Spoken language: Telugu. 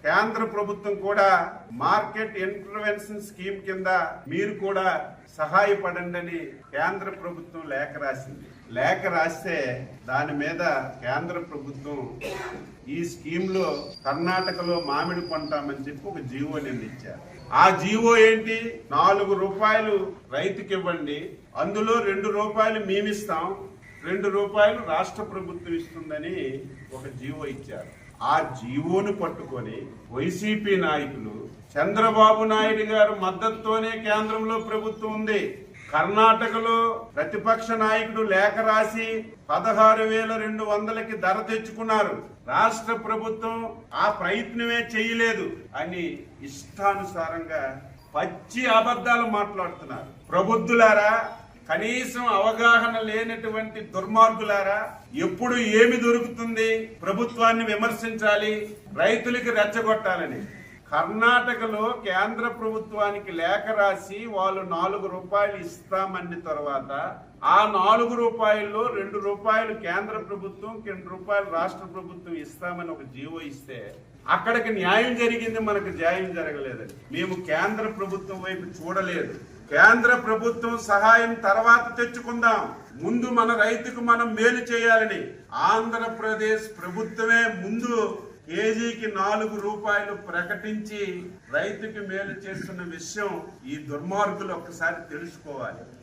కేంద్ర ప్రభుత్వం కూడా మార్కెట్ ఇంటర్వెన్షన్ స్కీమ్ కింద మీరు కూడా సహాయపడండి అని కేంద్ర ప్రభుత్వం లేఖ రాసింది. లేఖ రాస్తే దాని మీద కేంద్ర ప్రభుత్వం ఈ స్కీమ్ లో కర్ణాటకలో మామిడి కొంటామని చెప్పి ఒక జీవో ఇచ్చారు. ఆ జీవో ఏంటి? 4 రూపాయలు రైతుకి ఇవ్వండి, అందులో 2 రూపాయలు మేమిస్తాం, 2 రూపాయలు రాష్ట్ర ప్రభుత్వం ఇస్తుందని ఒక జీవో ఇచ్చారు. ఆ జీవోను పట్టుకొని వైసీపీ నాయకులు చంద్రబాబు నాయుడు గారు మద్దతుతోనే కేంద్రంలో ప్రభుత్వం ఉంది. కర్ణాటకలో ప్రతిపక్ష నాయకుడు లేఖ రాసి 16,200కి ధర తెచ్చుకున్నారు. రాష్ట్ర ప్రభుత్వం ఆ ప్రయత్నమే చేయలేదు అని ఇష్టానుసారంగా పచ్చి అబద్ధాలు మాట్లాడుతున్నారు. ప్రబుద్ధులారా, కనీసం అవగాహన లేనటువంటి దుర్మార్గులారా, ఎప్పుడు ఏమి దొరుకుతుంది ప్రభుత్వాన్ని విమర్శించాలి, రైతులకి రెచ్చగొట్టాలని. కర్ణాటకలో కేంద్ర ప్రభుత్వానికి లేఖ రాసి వాళ్ళు 4 రూపాయలు ఇస్తామన్న తర్వాత ఆ 4 రూపాయల్లో 2 రూపాయలు కేంద్ర ప్రభుత్వం, 2 రూపాయలు రాష్ట్ర ప్రభుత్వం ఇస్తామని ఒక జీవో ఇస్తే అక్కడికి న్యాయం జరిగింది, మనకు న్యాయం జరగలేదని. మేము కేంద్ర ప్రభుత్వం వైపు చూడలేదు. కేంద్ర ప్రభుత్వం సహాయం తర్వాత తెచ్చుకుందాం, ముందు మన రైతుకు మనం మేలు చేయాలని ఆంధ్రప్రదేశ్ ప్రభుత్వమే ముందు కేజీకి 4 రూపాయలు ప్రకటించి రైతుకి మేలు చేస్తున్న విషయం ఈ దుర్మార్గులు ఒక్కసారి తెలుసుకోవాలి.